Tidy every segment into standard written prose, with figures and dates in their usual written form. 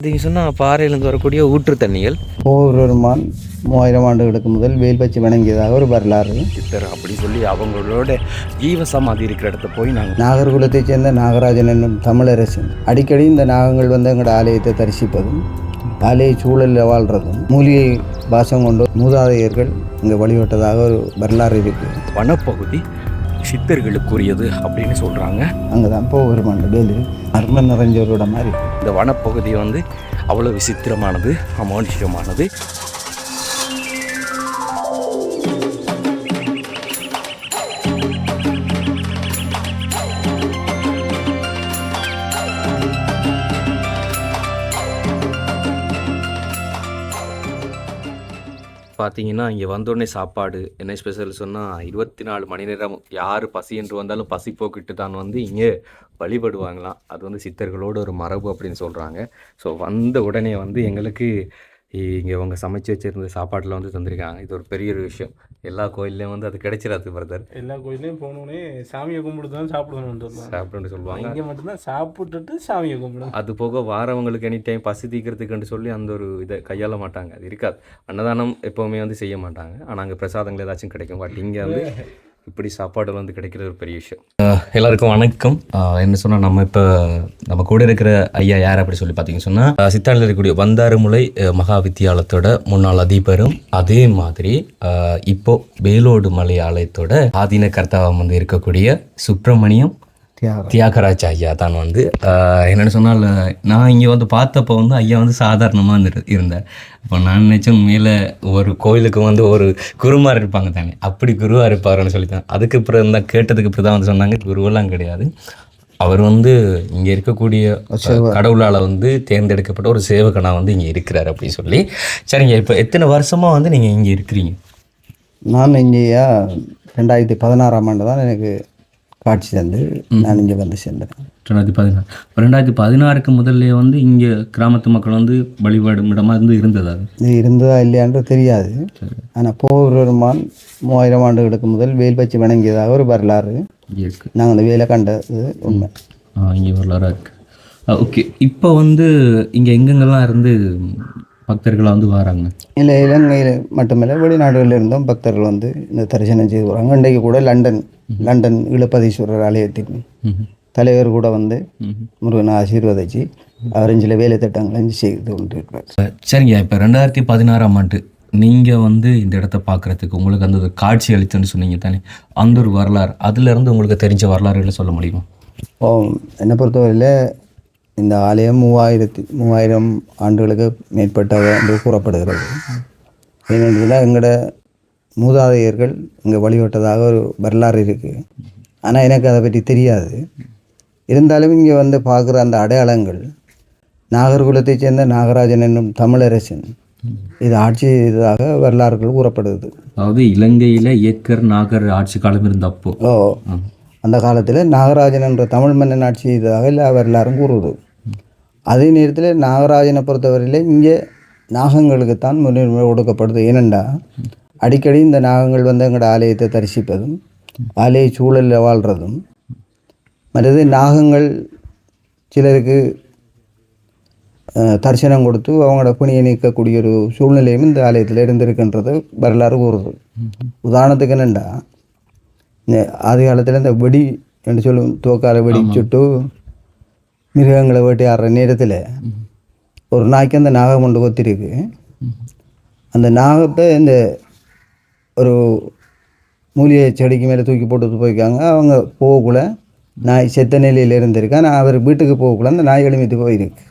நீங்கள் சொன்னால் பாறையிலேருந்து வரக்கூடிய ஊற்று தண்ணிகள் போர்வெருமான் 3000 ஆண்டுகளுக்கு முதல் வேல் வச்சு வணங்கியதாக ஒரு வரலாறு. சித்தர் அப்படி சொல்லி அவங்களோட ஜீவ சமாதி இருக்கிற இடத்த போய் நாங்கள் நாகர்குலத்தைச் சேர்ந்த நாகராஜன் என்னும் தமிழரசன் அடிக்கடி இந்த நாகங்கள் வந்து எங்களோட ஆலயத்தை தரிசிப்பதும் ஆலய சூழலில் வாழ்கிறதும் மூலிகை பாசம் கொண்டு மூதாதையர்கள் இங்கே வழிபட்டதாக ஒரு வரலாறு இருக்குது. வனப்பகுதி சித்தர்களுக்குரியது அப்படின்னு சொல்கிறாங்க. அங்கே தான் போர்வெருமான் வேலு அருமன் நிறைஞ்சவரோட மாதிரி. இந்த வனப்பகுதி வந்து அவ்வளோ விசித்திரமானது, அமானுஷ்யமானது. பார்த்தீங்கன்னா இங்கே வந்தோடனே சாப்பாடு என்ன ஸ்பெஷல் சொன்னால் 24 மணி நேரம் யார் பசி என்று வந்தாலும் பசி போக்கிட்டு தான் வந்து இங்கே வழிபடுவாங்களாம். அது வந்து சித்தர்களோட ஒரு மரபு அப்படின்னு சொல்கிறாங்க. ஸோ வந்த உடனே வந்து எங்களுக்கு இங்கே அவங்க சமைச்சு வச்சுருந்த சாப்பாட்டில் வந்து தந்திருக்காங்க. இது ஒரு பெரிய ஒரு விஷயம். எல்லா கோயில்லையும் வந்து அது கிடைச்சிடாது பிரதர். எல்லா கோயிலையும் போனோடனே சாமியை கும்பிட்டு தான் சாப்பிடுன்னு சொல்லுவாங்க. இங்கே மட்டும்தான் சாப்பிட்டுட்டு சாமியை கும்பிடும். அது போக வாரவங்களுக்கு எனி டைம் பசி தீக்கிறதுக்குன்னு சொல்லி அந்த ஒரு இதை கையாள மாட்டாங்க. அது இருக்காது. அன்னதானம் எப்போவுமே வந்து செய்ய மாட்டாங்க. ஆனால் அங்கே பிரசாதங்கள் ஏதாச்சும் கிடைக்கும். பட் இங்கே வந்து இப்படி சாப்பாடு வந்து கிடைக்கிறது ஒரு பெரிய விஷயம். எல்லாருக்கும் வணக்கம். என்ன சொன்னால் நம்ம கூட இருக்கிற ஐயா யார் அப்படி சொல்லி பார்த்தீங்கன்னு சொன்னால் சித்தாண்டில் இருக்கக்கூடிய வந்தாறுமுலை மகா வித்தியாலயத்தோட முன்னாள் அதிபரும் அதே மாதிரி இப்போ வேலோடு மலை ஆலயத்தோட ஆதீன கர்த்தாவம் வந்து இருக்கக்கூடிய சுப்பிரமணியம் தியாகராஜ் ஐயா தான் வந்து என்னென்னு சொன்னால் நான் இங்கே வந்து பார்த்தப்போ வந்து ஐயா வந்து சாதாரணமாக இருந்தேன். அப்போ நான் நினச்சேன் உண்மையில் ஒரு கோயிலுக்கு வந்து ஒரு குருமார் இருப்பாங்க தானே, அப்படி குருவாக இருப்பாருன்னு சொல்லித்தான். அதுக்கு அப்புறம் தான் கேட்டதுக்கு அப்புறம் தான் வந்து சொன்னாங்க குருவெல்லாம் கிடையாது. அவர் வந்து இங்கே இருக்கக்கூடிய கடவுளால் வந்து தேர்ந்தெடுக்கப்பட்ட ஒரு சேவகனாக வந்து இங்கே இருக்கிறார் அப்படின்னு சொல்லி. சரிங்க, இப்போ எத்தனை வருஷமாக வந்து நீங்கள் இங்கே இருக்கிறீங்க? நான் இங்கேயா 2016ஆம் ஆண்டு தான் எனக்கு காட்சி தந்து நான் இங்கே வந்து சேர்ந்தேன். 2016 முதல்ல வந்து இங்கே கிராமத்து மக்கள் வந்து வழிபாடும் இடமா இருந்ததா? இது இருந்ததா இல்லையான்னு தெரியாது. ஆனால் போர்வெருமான் 3000 ஆண்டுகளுக்கு முதல் வேல் வச்சு வணங்கியதாக ஒரு வரலாறு இருக்குது. நாங்கள் அந்த வேலை கண்டது உண்மை. இங்கே வரலாறாக இருக்குது. ஓகே, இப்போ வந்து இங்கே எங்கெங்கெல்லாம் இருந்து பக்தர்களாக வந்து வராங்க? இல்லை, இலங்கையில் மட்டுமில்லை வெளிநாடுகளில் இருந்தும் பக்தர்கள் வந்து இந்த தரிசனம் செய்து வராங்க. இன்றைக்கு கூட லண்டன் இளப்பதீஸ்வரர் ஆலயத்தின் தலைவர் கூட வந்து முருகனை ஆசீர்வதிச்சு அவர் சில வேலை திட்டங்களை செய்து கொண்டிருக்கிறார். சரிங்க, இப்போ 2016ஆம் ஆண்டு நீங்கள் வந்து இந்த இடத்த பார்க்குறதுக்கு உங்களுக்கு அந்த காட்சி அளித்துன்னு சொன்னீங்க தானே, அந்த ஒரு வரலாறு அதுலேருந்து உங்களுக்கு தெரிஞ்ச வரலாறுகளை சொல்ல முடியுமா? என்னை பொறுத்தவரையில் இந்த ஆலயம் 3000 ஆண்டுகளுக்கு மேற்பட்டது என்று கூறப்படுகிறது. ஏனென்றால் எங்களோட மூதாதையர்கள் இங்கே வழிபட்டதாக ஒரு வரலாறு இருக்குது. ஆனால் எனக்கு அதை பற்றி தெரியாது. இருந்தாலும் இங்கே வந்து பார்க்குற அந்த அடையாளங்கள் நாகர்குலத்தைச் சேர்ந்த நாகராஜன் என்னும் தமிழரசன் இது ஆட்சி செய்ததாக வரலாறுகள் கூறப்படுது. அதாவது இலங்கையில் ஏக்கர் நாகர் ஆட்சி காலம் இருந்தப்போ அந்த காலத்தில் நாகராஜன் என்ற தமிழ் மன்னன் ஆட்சி செய்ததாக எல்லா வரலாறும் கூறுவது. அதே நேரத்தில் நாகராஜனை பொறுத்தவரையில் இங்கே நாகங்களுக்குத்தான் முன்னுரிமை கொடுக்கப்படுது. ஏனெண்டா அடிக்கடி இந்த நாகங்கள் வந்து எங்களோட ஆலயத்தை தரிசிப்பதும் ஆலய சூழலில் வாழ்கிறதும் மற்றது நாகங்கள் சிலருக்கு தரிசனம் கொடுத்து அவங்களோட பணியை நீக்கக்கூடிய ஒரு சூழ்நிலையும் இந்த ஆலயத்தில் இருந்திருக்கின்றது வரலாறு கூறுது. உதாரணத்துக்கு என்னென்னா இந்த ஆதி காலத்தில் இந்த வெடி என்று சொல்லும் தோக்கால வெடி சுட்டு மிருகங்களை வேட்டையாடுற நேரத்தில் ஒரு நாய்க்கு அந்த நாகம் கொண்டு கொத்திருக்கு. அந்த நாகத்தை இந்த ஒரு மூலிகை செடிக்கு மேலே தூக்கி போட்டு போயிருக்காங்க. அவங்க போகக்குள்ள நாய் செத்த நிலையில் இருந்திருக்கு. ஆனால் அவர் வீட்டுக்கு போகக்குள்ள அந்த நாய் எழுமித்து போயிருக்கு.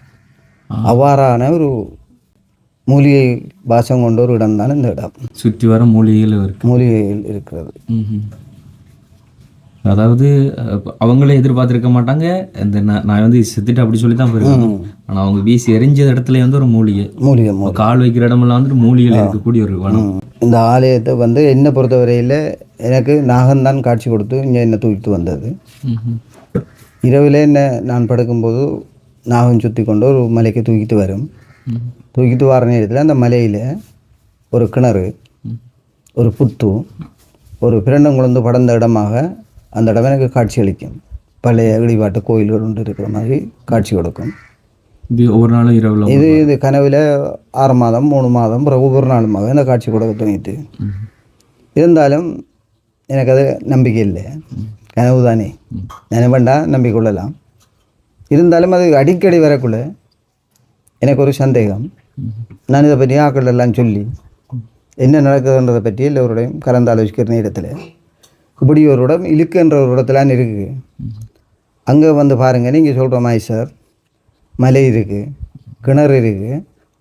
அவ்வாறான ஒரு மூலிகை பாசம் கொண்ட ஒரு இடம் தான் இந்த இடம். சுற்றி வர மூலிகைகள் இருக்கிறது. அதாவது அவங்களே எதிர்பார்த்துருக்க மாட்டாங்க. இந்த நான் வந்து செத்துட்டு அப்படி சொல்லி தான் போயிருக்கேன். ஆனால் அவங்க வீசி எரிஞ்ச இடத்துல வந்து ஒரு மூலிகை கால் வைக்கிற இடமெல்லாம் வந்துட்டு மூலிகையில் இருக்கக்கூடிய ஒரு வனம். இந்த ஆலயத்தை வந்து என்னை பொறுத்தவரையில் எனக்கு நாகம்தான் காட்சி கொடுத்து இங்கே என்னை தூக்கிட்டு வந்தது. இரவில் நான் படுக்கும்போது நாகம் சுற்றி கொண்டு ஒரு மலைக்கு தூக்கிட்டு வரும். தூக்கிட்டு வர நேரத்தில் அந்த மலையில் ஒரு கிணறு, ஒரு புத்து, ஒரு பிரண்டங்குழந்து படர்ந்த இடமாக அந்த இடம் எனக்கு காட்சி அளிக்கும். பழைய இடிபாட்டு கோயில்கள் ஒன்று இருக்கிற மாதிரி காட்சி கொடுக்கும். இது ஒவ்வொரு நாளும் இரவில் இது கனவில் 6 மாதம் 3 மாதம் பிறகு ஒவ்வொரு நாளுமாக இந்த காட்சி கொடுக்க தோணிட்டு இருந்தாலும் எனக்கு அது நம்பிக்கை இல்லை. கனவு தானே, நினைவண்டா நம்பிக்கொள்ளலாம். இருந்தாலும் அது அடிக்கடி வரக்குள்ள எனக்கு ஒரு சந்தேகம். நான் இதை பற்றி ஆக்கள் எல்லாம் சொல்லி என்ன நடக்குதுன்றதை பற்றி எல்லோருடையும் கலந்து ஆலோசிக்கிற நேரத்தில் இப்படி ஒரு இடம் இழுக்குன்ற ஒரு இடத்துலான்னு இருக்குது. அங்கே வந்து பாருங்கள், நீங்கள் சொல்கிற மாதிரி சார் மலை இருக்குது, கிணறு இருக்குது,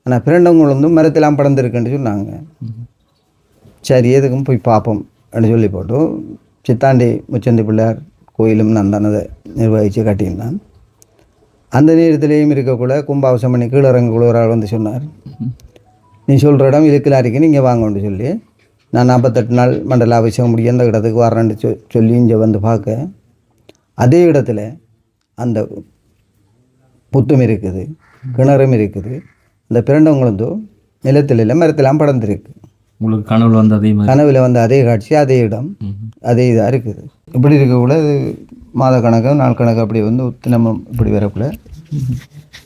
ஆனால் பிரண்டவங்கள் வந்து மரத்தெல்லாம் படர்ந்துருக்குன்னு சொன்னாங்க. சரி எதுக்கும் போய் பார்ப்போம் அப்படின்னு சொல்லி போட்டு சித்தாண்டி முச்சந்தி பிள்ளையார் கோயிலும் நான் தான் அதை நிர்வகித்து கட்டியிருந்தான். அந்த நேரத்திலேயும் இருக்கக்குள்ள கும்பாபிஷம் பண்ணி கீழே இறங்கக்குள்ள ஒரு ஆள் வந்து சொன்னார், நீ சொல்கிற இடம் இழுக்கலா இருக்கு, நீங்கள் வாங்கன்னு சொல்லி நான் 48 நாள் மண்டல அபிஷேகம் முடிய அந்த இடத்துக்கு வரேன்னு சொல்லி இங்கே வந்து பார்க்க அதே இடத்துல அந்த புத்தும் இருக்குது, கிணறும் இருக்குது, அந்த பிரண்டவங்களும் நிலத்தில் இல்லை மரத்தெல்லாம் படர்ந்துருக்கு. உங்களுக்கு கனவுல வந்து அதே மாதிரி கனவில் வந்து அதே காட்சி, அதே இடம், அதே இதாக இருக்குது. இப்படி இருக்கக்குள்ள இது மாத கணக்கு நாள் கணக்கு அப்படி வந்து தினமும் இப்படி வரக்குள்ள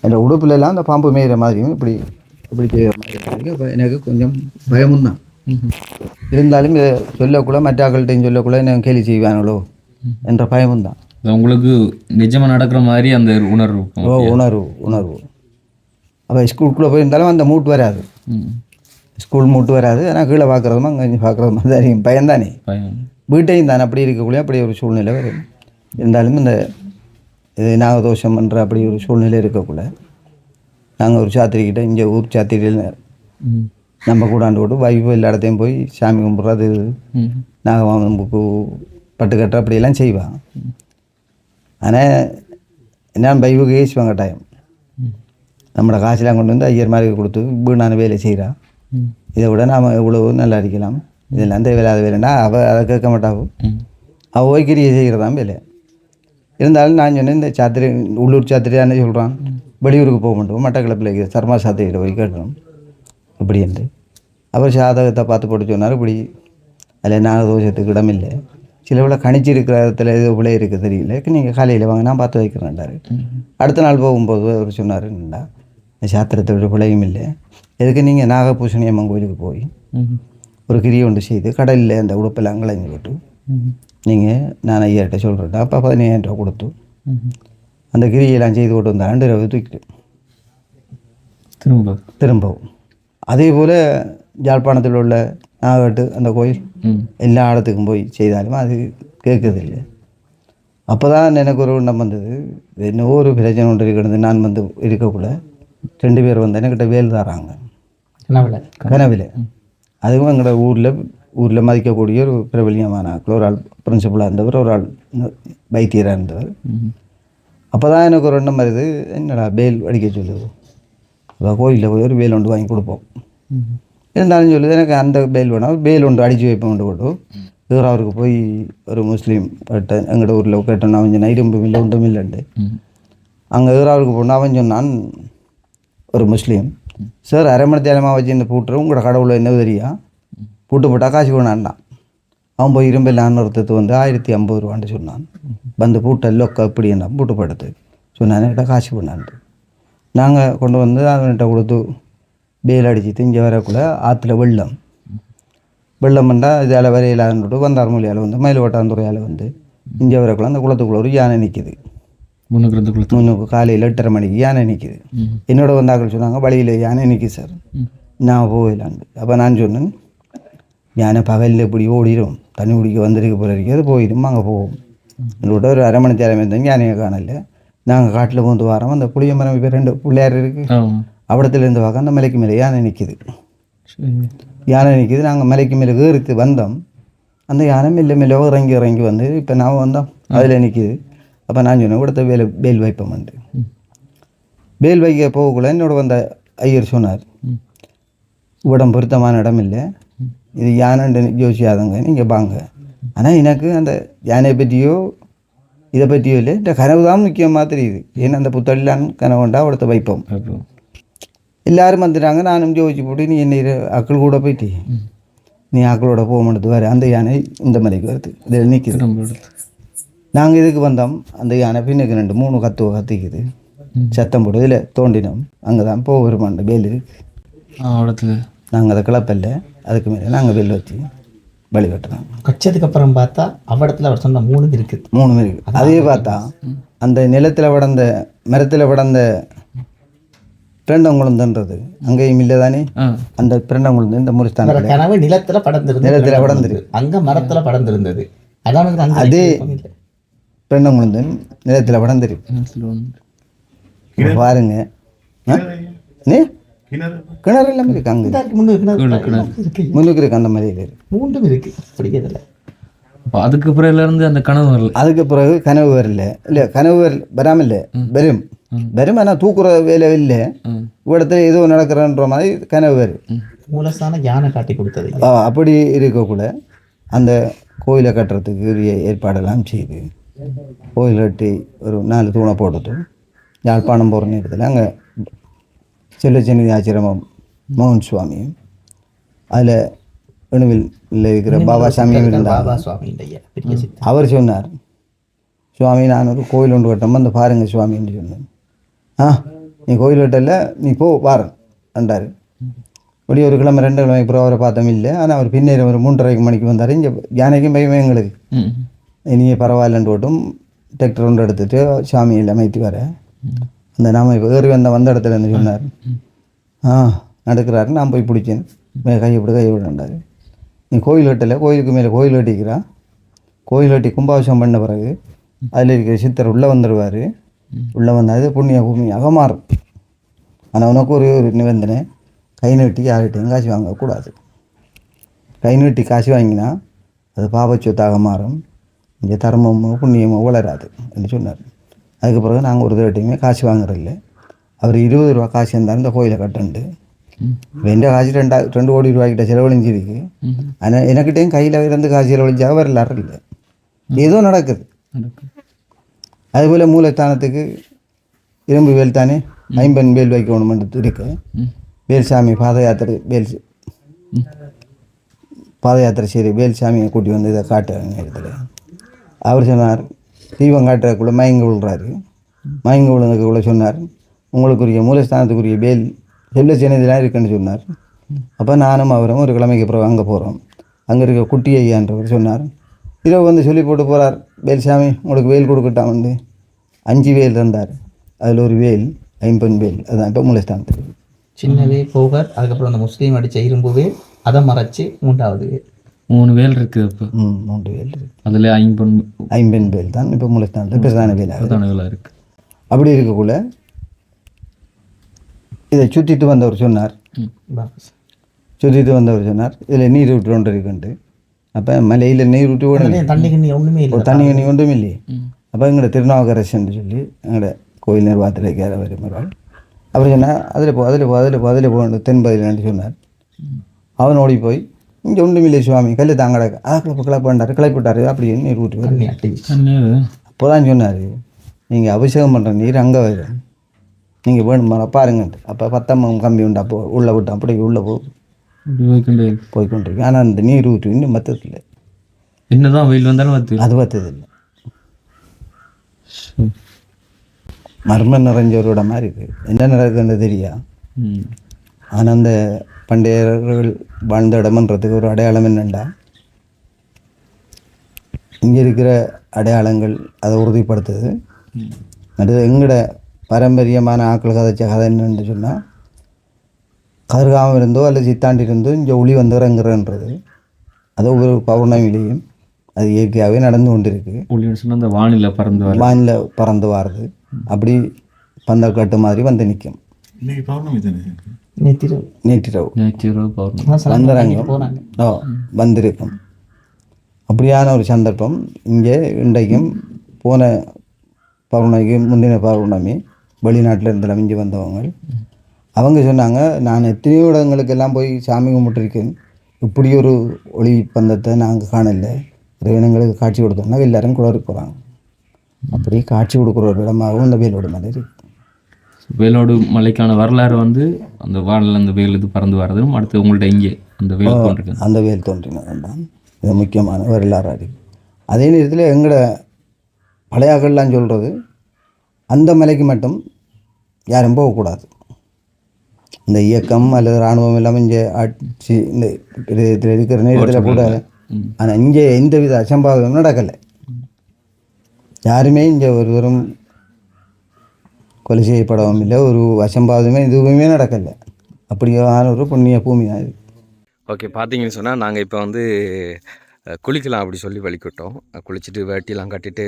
அந்த உடுப்புலலாம் அந்த பாம்பு மேயிற மாதிரியும் இப்படி இப்படி செய்கிற மாதிரி இருக்கு. அப்போ எனக்கு கொஞ்சம் பயமும் தான். இருந்தாலும் இதை சொல்லக்குள்ள மற்றாக்கள்கிட்டையும் சொல்லக்குள்ள என்ன கேலி செய்வாங்களோ என்ற பயமும் தான். உங்களுக்கு நிஜமாக நடக்கிற மாதிரி அந்த உணர்வு உணர்வு அப்போ ஸ்கூலுக்குள்ளே போயிருந்தாலும் அந்த மூட்டு வராது, ஸ்கூல் மூட்டு வராது. ஆனால் கீழே பார்க்குறதுமா அங்கே பார்க்குறதுமா தான் பயம்தானே. வீட்டையும் தான் அப்படி இருக்கக்குள்ளே அப்படி ஒரு சூழ்நிலை வரும். இருந்தாலும் இந்த இது நாகதோஷம் என்ற அப்படி ஒரு சூழ்நிலை இருக்கக்குள்ள நாங்கள் ஒரு சாத்திரிக்கிட்ட இங்கே ஊர் சாத்திரியில் நம்ம கூடாண்டு போட்டு வைப்பு எல்லா இடத்தையும் போய் சாமி கும்பிட்றது, நாகமாம்புக்கு பட்டுக்கட்டு அப்படியெல்லாம் செய்வான். ஆனால் என்ன பைவுக்கு ஏசுவாங்க கட்டாயம். நம்மளோட காசுலாம் கொண்டு வந்து ஐயர் மாதிரி கொடுத்து வீணான வேலை செய்கிறான். இதை விட நாம் இவ்வளவு நல்லா அடிக்கலாம், இதெல்லாம் தேவையில்லாத வேலைன்னா அவள் அதை கேட்க மாட்டாவும். அவள் ஓய்கிரியை செய்கிறதான் வேலை. இருந்தாலும் நான் சொன்னேன், இந்த சாத்திரி உள்ளூர் சாத்திரியானே சொல்கிறான், வெளியூருக்கு போக மாட்டோம், மட்டக்களப்பில் சர்மா சாத்திரிகிட்ட போய் கேட்டோம் இப்படி என்று. அவர் சாதகத்தை பார்த்து போட்டு சொன்னார், இப்படி அதில் நாகதோஷத்துக்கு இடம் இல்லை, சில விட கணிச்சிருக்கிற இடத்துல இது இவ்வளோ இருக்குது தெரியல, நீங்கள் காலையில் வாங்க நான் பார்த்து வைக்கிறேன்டாரு. அடுத்த நாள் போகும்போது அவர் சொன்னாருண்டா, இந்த சாத்திரத்தை விட பிழையும் இல்லை, எதுக்கு நீங்கள் நாகபூஷணி அம்மன் கோயிலுக்கு போய் ஒரு கிரியை ஒன்று செய்து கடலில் அந்த உடுப்பெல்லாம் கலைஞ்சு போட்டு நீங்கள் நான் ஐயாட்ட சொல்கிறேன். அப்போ 15,000 ரூபா கொடுத்து அந்த கிரியெல்லாம் செய்து கொண்டு வந்தால் 2 ரூபா தூக்கிட்டு திரும்பவும். அதே போல் யாழ்ப்பாணத்தில் உள்ள நாகட்டு அந்த கோயில் எல்லா இடத்துக்கும் போய் செய்தாலும் அது கேட்குறதில்லை. அப்போ தான் எனக்கு ஒரு எண்ணம் வந்தது, இன்னும் ஒரு பிரச்சனை ஒன்று இருக்கிறது. நான் வந்து இருக்கக்குள்ள 2 பேர் வந்து என்கிட்ட வேல் தராங்க கனவில். அதுவும் எங்களோட ஊரில் மதிக்கக்கூடிய ஒரு பிரபலியமான ஒரு ஆள் பிரின்சிபலாக இருந்தவர், ஒரு ஆள் வைத்தியராக இருந்தவர். அப்போ தான் எனக்கு ஒரு எண்ணம் வருது, என்னடா வேல் அடிக்க சொல்லுது, அப்போ கோயிலில் போய் ஒரு வேல் ஒன்று வாங்கி கொடுப்போம். இருந்தாலும் சொல்லுது, எனக்கு அந்த வேல் வேணும், வேல் ஒன்று அடித்து வைப்போம் கொண்டு போட்டு. அவருக்கு போய் ஒரு முஸ்லீம் கிட்ட எங்களோட ஊரில் கேட்டோன்னா அவன் இரும்பு இல்லை ஒன்றும் இல்லைண்டு. அங்கே அவருக்கு போனால் அவன் சொன்னான், ஒரு முஸ்லீம், சார் 1/2 மணி நேரமாக வச்சு இந்த பூட்டுற உங்களோட கடவுளை என்ன தெரியா, பூட்டு போட்டால் காசு வேணான்டான். அவன் போய் இரும்பெல்லாம் ஒருத்தத்து வந்து 1050 ரூபான்னு சொன்னான். வந்து பூட்டெல்லாம் இப்படி என்ன பூட்டு படுத்து சொன்னான், என்கிட்ட காசு பண்ணான்ட்டு. நாங்கள் கொண்டு வந்து அவன்கிட்ட கொடுத்து பேல் அடிச்சுட்டு இங்கே வரக்குள்ள ஆற்றுல வெள்ளம் பண்ணால் இதால் வரையிலான்னு வந்தார் மொழியால் வந்து மயில்வட்டாந்துறையால் வந்து இங்கே வரக்குள்ள அந்த குளத்துக்குள்ள ஒரு யானை நிற்கிது. முன்னுக்கு காலையில் 8:30 மணிக்கு யானை நிற்கிது. என்னோட வந்தாக்கள் சொன்னாங்க, வழியில் யானை நிற்கிது சார், நான் போயிடலான்னு. அப்போ நான் சொன்னேன், யானை பகலில் இப்படி ஓடிடும், தண்ணி குடிக்க வந்திருக்க போல அது போயிடும், அங்கே போவோம். எங்களோட ஒரு 1/2 மணி நேரம் இருந்தாங்க, யானையை காணல. நாங்கள் காட்டில் போந்து வரோம், அந்த புளிய மரம் இப்போ 2 பிள்ளையார் இருக்குது, அவிடத்துலேருந்து பார்க்க அந்த மலைக்கு மேலே யானை நிற்கிது. நாங்கள் மலைக்கு மேலே ஏறித்து வந்தோம். அந்த யானை மெல்ல இறங்கி வந்து இப்போ நான் வந்தோம் அதில் நிற்கிது. அப்போ நான் சொன்னேன், இവിടുത്തെ வேல் வைப்போம் வந்து வேல் வைக்க போகக்குள்ள என்னோட வந்த ஐயர் சொன்னார், இடம் பொருத்தமான இடம் இல்லை, இது யானைன்னு யோசியாதங்க, நீங்கள் வாங்க. ஆனால் எனக்கு அந்த யானையை பற்றியோ இதை பற்றியோ இல்லை, இந்த கனவு தான் முக்கியமாக தெரியுது. ஏன்னா அந்த புத்தடிலான் கனவுண்டா இവിടുത്തെ வைப்போம். எல்லாரும் வந்துட்டாங்க, நானும் யோசிச்சு போட்டு, நீ என்ன ஆக்கள் கூட போயிட்டு நீ ஆக்களோட போக மாட்டது வர, அந்த யானை இந்த மலைக்கு வருது, இதில் நிற்கிது. நாங்கள் இதுக்கு வந்தோம், அந்த யானை பின்னுக்கு 2-3 கத்துக்கிது. சத்தம் போட்டு இதில் தோண்டினோம். அங்கே தான் போகிறோம் வேல் இருக்கு. இடத்துல நாங்கள் அதை கிளப்பல்ல, அதுக்கு மேலே நாங்கள் வேல் வச்சு வழி கட்டுறோம். கச்சதுக்கு அப்புறம் பார்த்தா அவ்விடத்துல அவர் சொன்ன 3 இருக்குது. 3 இருக்குது. அதே பார்த்தா அந்த நிலத்தில் வளர்ந்த மரத்தில் வளர்ந்த பிரண்டங்குளந்தன்றது அங்கேயும் இல்லை தானே. அந்த பிரண்டங்குளந்து இந்த முருஸ்தான் கனவு நிலத்துல படர்ந்திருந்தது. நிலத்தில் படர்ந்துருக்கு. அங்க மரத்துல படர்ந்திருந்தது. அதான் அதே பிரண்டங்குளந்து நிலத்தில் படர்ந்துருக்கு. பாருங்க, கிணறு எல்லாமே இருக்கு. அங்கே முன்னுக்கு இருக்கு, அந்த மாதிரி இருக்கு. 3 இருக்கு. பிடிக்கிறதில்ல. அதுக்கு பிறகுல இருந்து அந்த கனவு வரல. அதுக்கு பிறகு கனவு வரல. இல்லை கனவு வராமல் இல்லை, வரும் வரும். ஆனால் தூக்குற வேலை இல்லை. இடத்துல ஏதோ நடக்கிறன்ற மாதிரி கனவு வரும். மூலஸ்தான யானை காட்டி கொடுத்தது. அப்படி இருக்கக்குள்ள அந்த கோயிலை கட்டுறதுக்கு உரிய ஏற்பாடெல்லாம் செய்து கோயில் கட்டி ஒரு 4 தூணை போட்டுட்டு யாழ்ப்பாணம் போகிற நேரத்தில் அங்கே செல்லச்சென்னி ஆச்சிரமம் மோகன் சுவாமியும் அதில் இணுவில் இருக்கிற பாபா சாமியும் இருந்தார். அவர் சொன்னார், சுவாமி நான் ஒரு கோயில் ஒன்று கட்டோம் வந்து பாருங்க சுவாமின்னு சொன்னேன். நீ கோயில் கட்டல, நீ போ பாரு என்றார். இப்படி ஒரு கிழமை 2 கிழமை அப்புறம் அவரை பார்த்தோம் இல்லை. ஆனால் அவர் பின்னேற ஒரு 3:30 மணிக்கு வந்தார். இங்கே யானைக்கும் பயமே எங்களுக்கு. இனியே பரவாயில்லன்ட்டு போட்டும் டிராக்டர் ஒன்று எடுத்துகிட்டு சாமியில் அமைத்து வர அந்த நாம இப்போ ஏறி வந்த இடத்துல என்ன சொன்னார், நடக்கிறாரு. நான் போய் பிடிச்சேன். கைவிடாண்டாரு. நீ கோயில் கட்டலை, கோயிலுக்கு மேலே கோயில் கட்டிக்கிறா. கோயில் கட்டி கும்பாபிஷேகம் பண்ண பிறகு அதில் இருக்கிற சித்தர் உள்ளே வந்துடுவார். உள்ளே வந்தால் புண்ணிய பூமியாக மாறும். ஆனால் உனக்கு ஒரு நிபந்தனை, கை நீட்டி யார்கிட்டையும் காசு வாங்கக்கூடாது. கை நீட்டி காசு வாங்கினா அது பாபச்சொத்தாக மாறும். இங்கே தர்மமோ புண்ணியமோ வளராது என்று சொன்னார். அதுக்கு பிறகு நாங்கள் ஒரு தடவையுமே காசு வாங்குறதில்ல. அவர் 20 ரூபா காசு இருந்தார் இந்த கோயிலை கட்டுண்டு. எந்த காசு 2 கோடி ரூபாய்க்கிட்ட செலவழிஞ்சிருக்கு. ஆனால் எனக்கிட்டையும் கையில் இருந்து காசு செலவழிஞ்சாக வரலாறு இல்லை. ஏதோ நடக்குது. அதுபோல் மூலஸ்தானத்துக்கு இரும்பு வேல் தானே 50 வேல் வைக்கணுமென்று இருக்கு. வேல்சாமி பாத யாத்திரை சரி வேல்சாமியை கூட்டி வந்து இதை காட்டுற நேரத்தில் அவர் சொன்னார், தீபம் காட்டுறதுக்குள்ளே மயங்க விழுறாரு. மயங்க விழுந்ததுக்குள்ளே சொன்னார், உங்களுக்குரிய மூலஸ்தானத்துக்குரிய வேல் செல்லச்சேனதிலாம் இருக்குன்னு சொன்னார். அப்போ நானும் அவரும் ஒரு கிழமைக்கு அப்புறம் அங்கே போகிறோம். அங்கே இருக்க குட்டி ஐயான்றவர் சொன்னார், இரவு வந்து சொல்லி போட்டு போகிறார், வேல்சாமி உங்களுக்கு வேல் கொடுக்கட்டான் வந்து 5 வேல் தந்தார். அதில் ஒரு வேல் 50 வேல். அதுதான் இப்போ மூலஸ்தானத்துக்கு சின்ன வேல் போகார். அதுக்கப்புறம் அந்த முஸ்லீம் அடித்த இரும்பு வேல், அதை மறைச்சி 3வது வேல். 3 வேல் இருக்குது. இப்போ 3 வேல் இருக்குது. அதில் 50 வேல் தான் இப்போ மூலஸ்தானத்தில் பிரதான வேலாக இருக்குது. அப்படி இருக்கக்குள்ள இதை சுற்றிட்டு வந்தவர் சொன்னார், இதில் நீர் விட்டு ஒன்று இருக்குன்ட்டு. அப்போ மலையில் நீர் விட்டு தண்ணி கண்ணி ஒன்றுமே இல்லை. தண்ணி கண்ணி ஒன்றுமே இல்லையே. அப்போ எங்களோட திருநாவுக்கரசன்னு சொல்லி எங்களோட கோயில் நிர்வாகத்தில் இருக்கிற வருமாள் அவர் சொன்னார், அதில் போ தென்பதில்னு சொன்னார். அவன் ஓடி போய் இங்கே ஒன்றும் இல்லை சுவாமி கல் தாங்கடா கிளப்பாண்டார் கிளப்பிட்டார் அப்படின்னு நீர் விட்டு. அப்போ தான் சொன்னார், நீங்கள் அபிஷேகம் பண்ணுற நீர் அங்கே வரும், நீங்கள் வேணுமா பாருங்கன்ட்டு. அப்போ 10 கம்பி உண்டு. அப்போ உள்ளே விட்டோம். அப்படி உள்ளே போய்கொண்டிருக்கு. ஆனால் அந்த நீர் ஊற்று இன்னும் மற்றதில்லை. என்னதான் வெயில் வந்தாலும் அது பார்த்ததில்லை. மர்மம் நிறைஞ்ச ஒரு இடம் மாதிரி இருக்குது. என்ன நடக்குதுன்னு தெரியா. ஆனால் அந்த பண்டையர்கள் வாழ்ந்த இடம்ன்றதுக்கு ஒரு அடையாளம் என்னென்னா, இங்கே இருக்கிற அடையாளங்கள் அதை உறுதிப்படுத்துது. அது எங்களோட பாரம்பரியமான ஆக்கள் கதைச்ச கதை என்னென்னு சொன்னால், கருகாமல் இருந்தோ அல்லது சித்தாண்டி இருந்தோ இங்கே ஒளி வந்து இறங்குறன்றது அது ஒவ்வொரு பௌர்ணமியிலையும் அது இயற்கையாகவே நடந்து கொண்டிருக்கு. ஒளின்னு சொன்னால் அந்த வானிலை பறந்து வாருது. அப்படி பந்தல் கட்டு மாதிரி வந்து நிற்கும். நேற்றிரவு வந்திருக்கும். அப்படியான ஒரு சந்தர்ப்பம் இங்கே இன்றைக்கும் போன பௌர்ணமிக்கு முந்தின பௌர்ணமி வெளிநாட்டில் இருந்து இங்கே வந்தவங்க அவங்க சொன்னாங்க, நான் எத்தனையோ இடங்களுக்கெல்லாம் போய் சாமி கும்பிட்டுருக்கேன், இப்படி ஒரு ஒளி பந்தத்தை நாங்கள் காணலை, இறைவனங்களுக்கு காட்சி கொடுத்தோம்னா எல்லோரும் குளறி போகிறாங்க. அப்படி காட்சி கொடுக்குற ஒரு இடமாகவும் இந்த வேலோடு மலை இருக்குது. வேலோடு மலைக்கான வரலாறு வந்து அந்த வானில் அந்த வேல் இது பறந்து வர்றதும் அடுத்து உங்கள்கிட்ட இங்கே அந்த வேல் தோன்றிருக்கு. அந்த வேல் தோன்றினது தான் இது முக்கியமான வரலாறு இருக்குது. அதே நேரத்தில் எங்களோட பழையாக்கள்லாம் சொல்கிறது அந்த மலைக்கு மட்டும் யாரும் போகக்கூடாது. இந்த இயக்கம் அல்லது இராணுவம் எல்லாமே இங்கே ஆட்சி இந்த இதில் இருக்கிற நேரத்தில் கூட, ஆனால் இங்கே எந்தவித அசம்பாவிதமும் நடக்கலை. யாருமே இங்கே ஒருவரும் கொலை செய்யப்படவும் இல்லை, ஒரு அசம்பாவிதமே எதுவுமே நடக்கலை. அப்படியான ஒரு புண்ணிய பூமி அது. ஓகே, பார்த்தீங்கன்னு சொன்னால் நாங்கள் இப்போ வந்து குளிக்கலாம் அப்படி சொல்லி வலிக்கிட்டோம். குளிச்சுட்டு வேட்டிலாம் கட்டிட்டு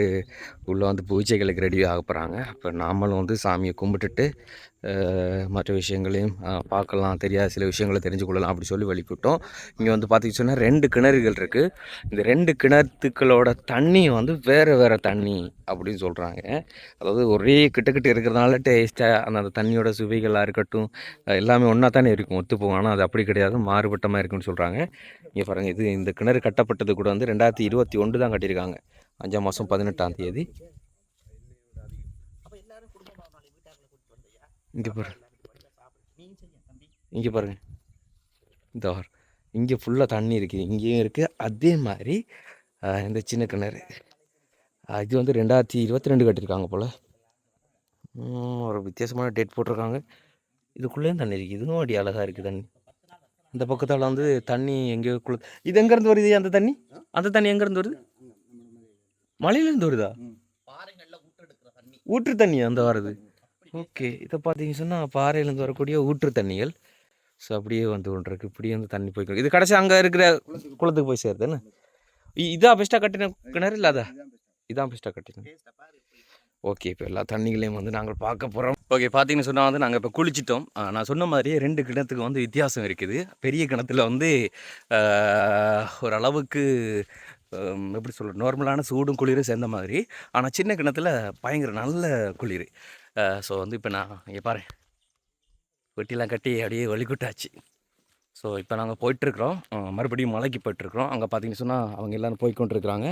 உள்ளே வந்து பூஜைகளுக்கு ரெடி ஆக போகிறாங்க. அப்போ நாமளும் வந்து சாமியை கும்பிட்டுட்டு மற்ற விஷயங்களையும் பார்க்கலாம், தெரியாத சில விஷயங்களை தெரிஞ்சு கொள்ளலாம் அப்படி சொல்லி வலிக்கிட்டோம். இங்கே வந்து பார்த்திங்க சொன்னால் 2 கிணறுகள் இருக்குது. இந்த 2 கிணத்துக்களோட தண்ணி வந்து வேறு வேறு தண்ணி அப்படின்னு சொல்கிறாங்க. அதாவது ஒரே கிட்ட இருக்கிறதுனால டேஸ்ட்டாக அந்த தண்ணியோட சுவைகளாக இருக்கட்டும் எல்லாமே ஒன்றா தானே இருக்கும், ஒத்துப்போம். ஆனால் அது அப்படி கிடையாது, மாறுபட்டமாக இருக்குன்னு சொல்கிறாங்க. இங்கே பாருங்கள், இது இந்த கிணறு கட்டப்பட்டது கூட வந்து 2021 தான் கட்டியிருக்காங்க, 5ஆம் மாதம் 18ஆம் தேதி. இங்கே பாருங்க, இங்கே பாருங்கள், இந்த இங்கே ஃபுல்லாக தண்ணி இருக்குது, இங்கேயும் இருக்குது. அதே மாதிரி இந்த சின்ன கிணறு இது வந்து 2022 கட்டியிருக்காங்க போல். ஒரு வித்தியாசமான டேட் போட்டிருக்காங்க. இதுக்குள்ளேயும் தண்ணி இருக்குது, இதுவும் அப்படி அழகாக இருக்குது தண்ணி. இந்த பக்கத்தால் வந்து தண்ணி எங்கேயோ இது எங்கேருந்து வருது அந்த தண்ணி? அந்த தண்ணி எங்கேருந்து வருது? மலையிலேருந்து வருதா? ஊற்று தண்ணி அந்த வருது. ஓகே, இதை பார்த்தீங்க சொன்னால் பாறையிலேருந்து வரக்கூடிய ஊற்று தண்ணிகள். ஸோ அப்படியே வந்து ஒன்று இருக்குது, இப்படியே வந்து தண்ணி போய்க்கணும். இது கடைசி அங்கே இருக்கிற குளத்துக்கு போய் சேருதுன்னு. இதான் பெஸ்ட்டாக கட்டின கிணறு இல்லை? இதான் பெஸ்ட்டாக கட்டினேன். ஓகே, இப்போ எல்லா தண்ணிகளையும் வந்து நாங்கள் பார்க்க போகிறோம். ஓகே, பார்த்தீங்கன்னு சொன்னால் வந்து நாங்கள் இப்போ குளிச்சிட்டோம். நான் சொன்ன மாதிரியே 2 கிணத்துக்கு வந்து வித்தியாசம் இருக்குது. பெரிய கிணத்துல வந்து ஓரளவுக்கு எப்படி சொல்கிறது, நார்மலான சூடும் குளிரும் சேர்ந்த மாதிரி. ஆனால் சின்ன கிணத்துல பயங்கர நல்ல குளிர். ஸோ வந்து இப்போ நான் இங்கே பாரு வெட்டிலாம் கட்டி அப்படியே வலிக்குட்டாச்சு. ஸோ இப்போ நாங்கள் போயிட்டுருக்குறோம், மறுபடியும் மலைக்கு போயிட்டுருக்குறோம். அங்கே பார்த்தீங்கன்னு சொன்னால் அவங்க எல்லோரும் போய்கொண்டிருக்கிறாங்க.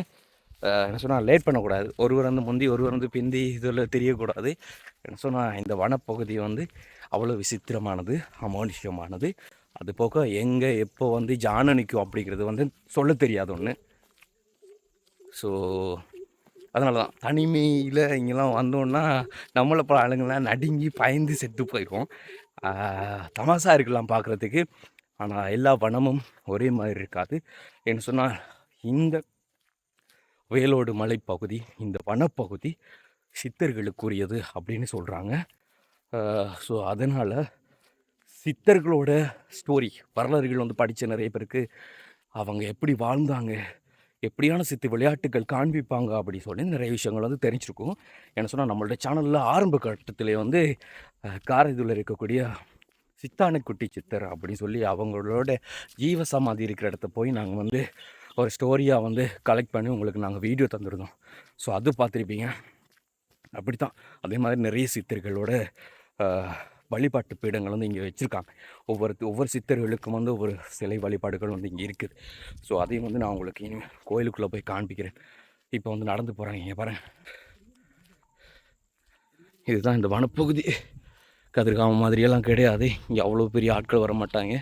என்ன சொன்னால் லேட் பண்ணக்கூடாது, ஒருவர் வந்து முந்தி ஒருவர் வந்து பிந்தி இதில் தெரியக்கூடாது. என்ன சொன்னால் இந்த வனப்பகுதி வந்து அவ்வளோ விசித்திரமானது, அமானுஷ்யமானது. அது போக எங்கே எப்போ வந்து ஜான நிற்கும் அப்படிங்கிறது வந்து சொல்ல தெரியாத ஒன்று. ஸோ அதனால தான் தனிமையில் இங்கெல்லாம் வந்தோன்னா நம்மளை பல ஆளுங்கள்லாம் நடுங்கி பயந்து செத்து போயிடுவோம். தமாசா இருக்கலாம் பார்க்குறதுக்கு, ஆனால் எல்லா வனமும் ஒரே மாதிரி இருக்காது. என்ன சொன்னால் இந்த வேலோடு மலைப்பகுதி, இந்த வனப்பகுதி சித்தர்களுக்குரியது அப்படின்னு சொல்கிறாங்க. ஸோ அதனால் சித்தர்களோட ஸ்டோரி வரலாறுகள் வந்து படித்த நிறைய பேருக்கு அவங்க எப்படி வாழ்ந்தாங்க, எப்படியான சித்து விளையாட்டுகள் காண்பிப்பாங்க அப்படி சொல்லி நிறைய விஷயங்கள் வந்து தெரிஞ்சிருக்கும். என்ன சொன்னால் நம்மளோட சேனலில் ஆரம்ப கட்டத்திலே வந்து காரைதூரில் இருக்கக்கூடிய சித்தானைக்குட்டி சித்தர் அப்படின்னு சொல்லி அவங்களோட ஜீவ சமாதி இருக்கிற இடத்த போய் நாங்கள் வந்து ஒரு ஸ்டோரியாக வந்து கலெக்ட் பண்ணி உங்களுக்கு நாங்கள் வீடியோ தந்துருந்தோம். ஸோ அது பார்த்துருப்பீங்க. அப்படி தான் அதே மாதிரி நிறைய சித்தர்களோட வழிபாட்டு பீடங்கள் வந்து இங்கே வச்சுருக்காங்க. ஒவ்வொரு சித்தர்களுக்கும் வந்து ஒவ்வொரு சிலை வழிபாடுகள் வந்து இங்கே இருக்குது. ஸோ அதையும் வந்து நான் உங்களுக்கு இனிமேல் கோயிலுக்குள்ளே போய் காண்பிக்கிறேன். இப்போ வந்து நடந்து போகிறாங்க, இங்கே பாருங்கள். இதுதான் இந்த வனப்பகுதி. கதிர்காமம் மாதிரியெல்லாம் கிடையாது, இங்கே அவ்வளோ பெரிய ஆட்கள் வர மாட்டாங்க.